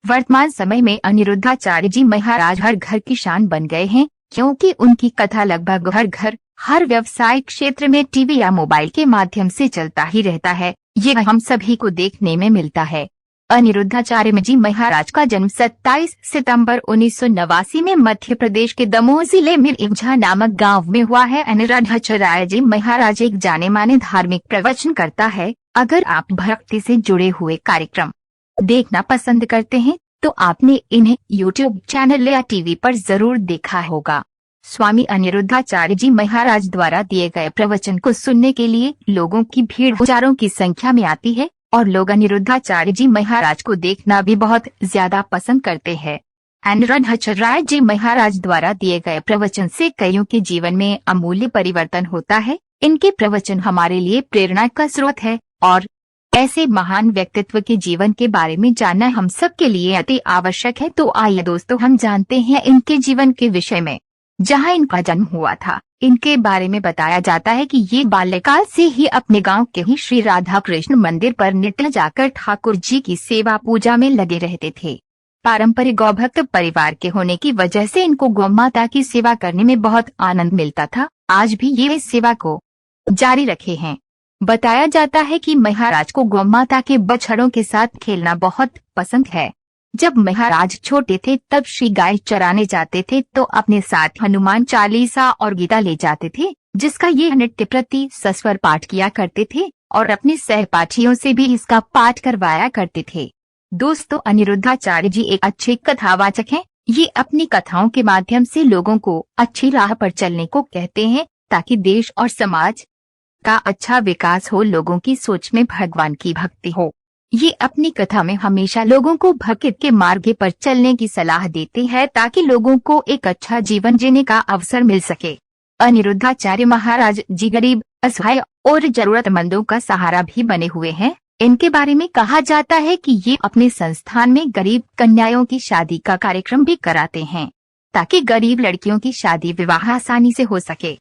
वर्तमान समय में अनिरुद्धाचार्य जी महाराज हर घर की शान बन गए हैं, क्योंकि उनकी कथा लगभग हर घर, हर व्यवसाय क्षेत्र में टीवी या मोबाइल के माध्यम से चलता ही रहता है। ये हम सभी को देखने में मिलता है। अनिरुद्धाचार्य जी महाराज का जन्म 27 सितंबर 1989 में मध्य प्रदेश के दमोह जिले में इवझा नामक गांव में हुआ है। अनिरुद्धाचार्य जी महाराज एक जाने माने धार्मिक प्रवचनकर्ता है। अगर आप भक्ति से जुड़े हुए कार्यक्रम देखना पसंद करते हैं तो आपने इन्हें YouTube चैनल या टीवी पर जरूर देखा होगा। स्वामी अनिरुद्धाचार्य जी महाराज द्वारा दिए गए प्रवचन को सुनने के लिए लोगों की भीड़ हजारों की संख्या में आती है और लोग अनिरुद्धाचार्य जी महाराज को देखना भी बहुत ज्यादा पसंद करते हैं। अनिरुद्धाचार्य जी महाराज द्वारा दिए गए प्रवचन से कईयों के जीवन में अमूल्य परिवर्तन होता है। इनके प्रवचन हमारे लिए प्रेरणा का स्रोत है और ऐसे महान व्यक्तित्व के जीवन के बारे में जानना हम सब के लिए अति आवश्यक है। तो आइए दोस्तों, हम जानते हैं इनके जीवन के विषय में। जहां इनका जन्म हुआ था, इनके बारे में बताया जाता है कि ये बाल्यकाल से ही अपने गांव के ही श्री राधा कृष्ण मंदिर पर नित्य जाकर ठाकुर जी की सेवा पूजा में लगे रहते थे। पारंपरिक गौभक्त परिवार के होने की वजह से इनको गौ माता की सेवा करने में बहुत आनंद मिलता था। आज भी ये इस सेवा को जारी रखे हैं। बताया जाता है कि महाराज को गौ माता के बछड़ों के साथ खेलना बहुत पसंद है। जब महाराज छोटे थे तब श्री गाय चराने जाते थे तो अपने साथ हनुमान चालीसा और गीता ले जाते थे, जिसका ये नित्य प्रति सस्वर पाठ किया करते थे और अपने सहपाठियों से भी इसका पाठ करवाया करते थे। दोस्तों, अनिरुद्धाचार्य जी एक अच्छे कथावाचक हैं। ये अपनी कथाओं के माध्यम से लोगों को अच्छी राह पर चलने को कहते हैं ताकि देश और समाज का अच्छा विकास हो, लोगों की सोच में भगवान की भक्ति हो। ये अपनी कथा में हमेशा लोगों को भक्ति के मार्ग पर चलने की सलाह देते हैं ताकि लोगों को एक अच्छा जीवन जीने का अवसर मिल सके। अनिरुद्धाचार्य महाराज जी गरीब, असहाय और जरूरतमंदों का सहारा भी बने हुए हैं। इनके बारे में कहा जाता है कि ये अपने संस्थान में गरीब कन्याओं की शादी का कार्यक्रम भी कराते हैं ताकि गरीब लड़कियों की शादी विवाह आसानी से हो सके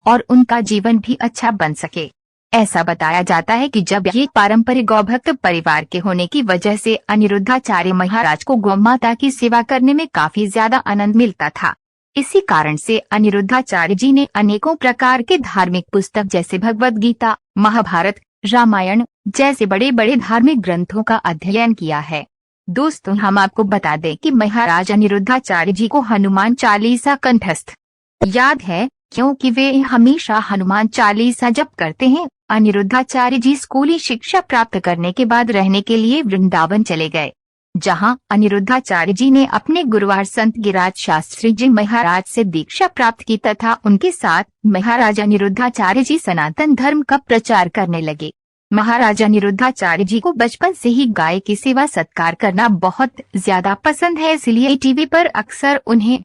और उनका जीवन भी अच्छा बन सके। ऐसा बताया जाता है कि जब ये पारंपरिक गौभक्त परिवार के होने की वजह से अनिरुद्धाचार्य महाराज को गौ माता की सेवा करने में काफी ज्यादा आनंद मिलता था। इसी कारण से अनिरुद्धाचार्य जी ने अनेकों प्रकार के धार्मिक पुस्तक जैसे भगवद गीता, महाभारत, रामायण जैसे बड़े बड़े धार्मिक ग्रंथों का अध्ययन किया है। दोस्तों, हम आपको बता दें कि महाराज अनिरुद्धाचार्य जी को हनुमान चालीसा कंठस्थ याद है, क्योंकि वे हमेशा हनुमान चालीसा जप करते हैं। अनिरुद्धाचार्य जी स्कूली शिक्षा प्राप्त करने के बाद रहने के लिए वृंदावन चले गए, जहां अनिरुद्धाचार्य जी ने अपने गुरुवार संत गिरिराज शास्त्री जी महाराज से दीक्षा प्राप्त की तथा उनके साथ महाराज अनिरुद्धाचार्य जी सनातन धर्म का प्रचार करने लगे। महाराज अनिरुद्धाचार्य जी को बचपन से ही गाय की सेवा सत्कार करना बहुत ज्यादा पसंद है, इसलिए टीवी पर अक्सर उन्हें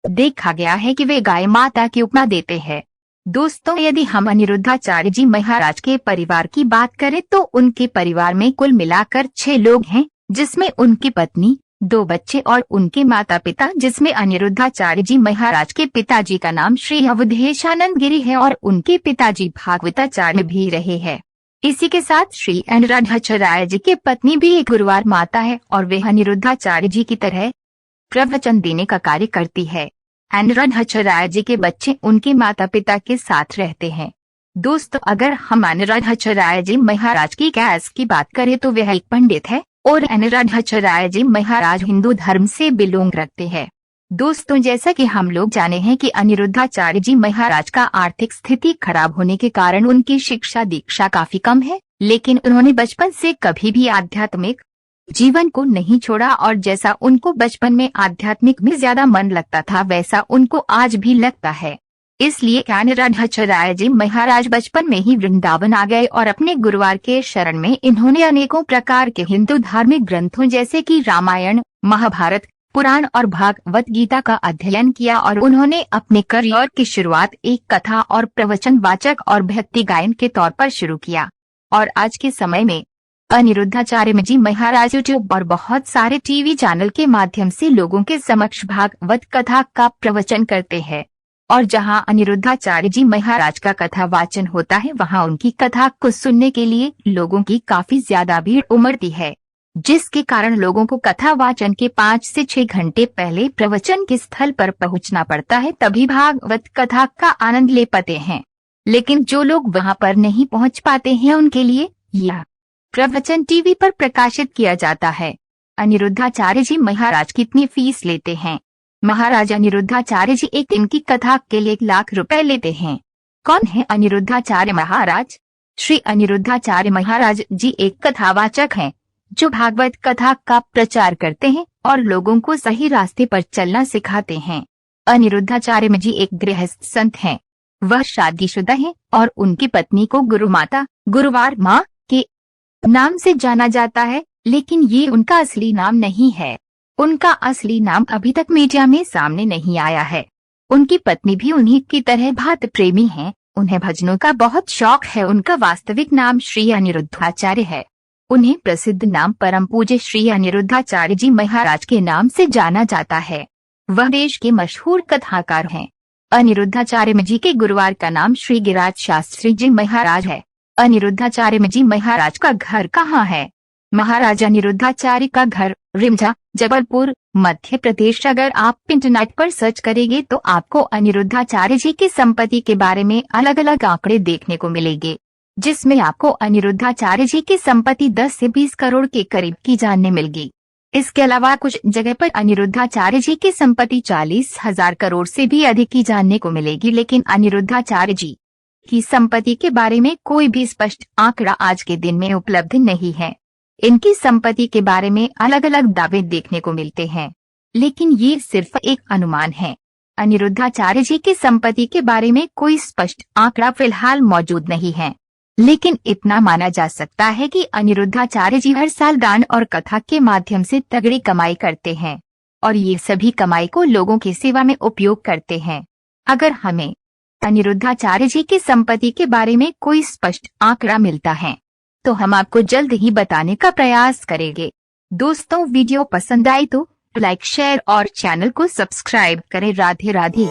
देखा गया है कि वे गाय माता की उपमा देते हैं। दोस्तों, यदि हम अनिरुद्धाचार्य जी महाराज के परिवार की बात करें तो उनके परिवार में कुल मिलाकर 6 लोग हैं, जिसमें उनकी पत्नी, 2 बच्चे और उनके माता पिता, जिसमें अनिरुद्धाचार्य जी महाराज के पिताजी का नाम श्री अवधेशानंद गिरी है और उनके पिताजी भागवताचार्य भी रहे हैं। इसी के साथ श्री अनिरुद्धाचार्य जी की पत्नी भी एक गुरुवार माता है और वे अनिरुद्धाचार्य जी की तरह प्रवचन देने का कार्य करती है। अनिरुद्धाचार्य जी के बच्चे उनके माता पिता के साथ रहते हैं। दोस्तों, अगर हम अनिरुद्धाचार्य जी महाराज की कैस की बात करें तो वह एक पंडित है और अनिरुद्धाचार्य जी महाराज हिंदू धर्म से बिलोंग रखते हैं। दोस्तों, जैसा कि हम लोग जाने हैं कि अनिरुद्धाचार्य जी महाराज का आर्थिक स्थिति खराब होने के कारण उनकी शिक्षा दीक्षा काफी कम है, लेकिन उन्होंने बचपन से कभी भी आध्यात्मिक जीवन को नहीं छोड़ा और जैसा उनको बचपन में आध्यात्मिक में ज्यादा मन लगता था वैसा उनको आज भी लगता है। इसलिए अनिरुद्धाचार्य जी महाराज बचपन में ही वृंदावन आ गए और अपने गुरुवार के शरण में इन्होंने अनेकों प्रकार के हिंदू धार्मिक ग्रंथों जैसे कि रामायण, महाभारत, पुराण और भागवत गीता का अध्ययन किया और उन्होंने अपने करियर की शुरुआत एक कथा और प्रवचन वाचक और भक्ति गायन के तौर पर शुरू किया और आज के समय में अनिरुद्धाचार्य जी महाराज यूट्यूब और बहुत सारे टीवी चैनल के माध्यम से लोगों के समक्ष भागवत कथा का प्रवचन करते हैं और जहां अनिरुद्धाचार्य जी महाराज का कथा वाचन होता है वहां उनकी कथा को सुनने के लिए लोगों की काफी ज्यादा भीड़ उमड़ती है। जिसके कारण लोगों को कथा वाचन के 5 से 6 घंटे पहले प्रवचन के स्थल पर पहुंचना पड़ता है, तभी भागवत कथा का आनंद ले पाते हैं। लेकिन जो लोग वहां पर नहीं पहुंच पाते हैं उनके लिए यह प्रवचन टीवी पर प्रकाशित किया जाता है। अनिरुद्धाचार्य जी महाराज कितनी फीस लेते हैं? महाराज अनिरुद्धाचार्य जी एक दिन की कथा के लिए 1 लाख रुपए लेते हैं। कौन है अनिरुद्धाचार्य महाराज? श्री अनिरुद्धाचार्य महाराज जी एक कथावाचक हैं जो भागवत कथा का प्रचार करते हैं और लोगों को सही रास्ते पर चलना सिखाते हैं। अनिरुद्धाचार्य जी एक गृहस्थ संत हैं। वह शादीशुदा हैं और उनकी पत्नी को गुरु माता, गुरुवार माँ के नाम से जाना जाता है, लेकिन ये उनका असली नाम नहीं है। उनका असली नाम अभी तक मीडिया में सामने नहीं आया है। उनकी पत्नी भी उन्हीं की तरह भात प्रेमी हैं। उन्हें भजनों का बहुत शौक है। उनका वास्तविक नाम श्री अनिरुद्धाचार्य है। उन्हें प्रसिद्ध नाम परम पूज्य श्री अनिरुद्धाचार्य जी महाराज के नाम से जाना जाता है। वह देश के मशहूर कथाकार हैं। अनिरुद्धाचार्य जी के गुरुवार का नाम श्री गिरिराज शास्त्री जी महाराज है। अनिरुद्धाचार्य जी महाराज का घर कहाँ है? महाराज अनिरुद्धाचार्य का घर रिमझा, जबलपुर, मध्य प्रदेश। अगर आप इंटरनेट पर सर्च करेंगे तो आपको अनिरुद्धाचार्य जी की संपत्ति के बारे में अलग अलग आंकड़े देखने को मिलेंगे, जिसमें आपको अनिरुद्धाचार्य जी की संपत्ति 10 से 20 करोड़ के करीब की जानने मिलेगी। इसके अलावा कुछ जगह पर अनिरुद्धाचार्य जी की संपत्ति 40,000 करोड़ से भी अधिक की जानने को मिलेगी। लेकिन अनिरुद्धाचार्य जी की संपत्ति के बारे में कोई भी स्पष्ट आंकड़ा आज के दिन में उपलब्ध नहीं है। इनकी संपत्ति के बारे में अलग अलग दावे देखने को मिलते हैं, लेकिन ये सिर्फ एक अनुमान है। अनिरुद्धाचार्य जी की संपत्ति के बारे में कोई स्पष्ट आंकड़ा फिलहाल मौजूद नहीं है, लेकिन इतना माना जा सकता है कि अनिरुद्धाचार्य जी हर साल दान और कथा के माध्यम से तगड़ी कमाई करते हैं और ये सभी कमाई को लोगों की सेवा में उपयोग करते हैं। अगर हमें अनिरुद्धाचार्य जी की संपत्ति के बारे में कोई स्पष्ट आंकड़ा मिलता है तो हम आपको जल्द ही बताने का प्रयास करेंगे। दोस्तों, वीडियो पसंद आए तो लाइक, शेयर और चैनल को सब्सक्राइब करें। राधे राधे।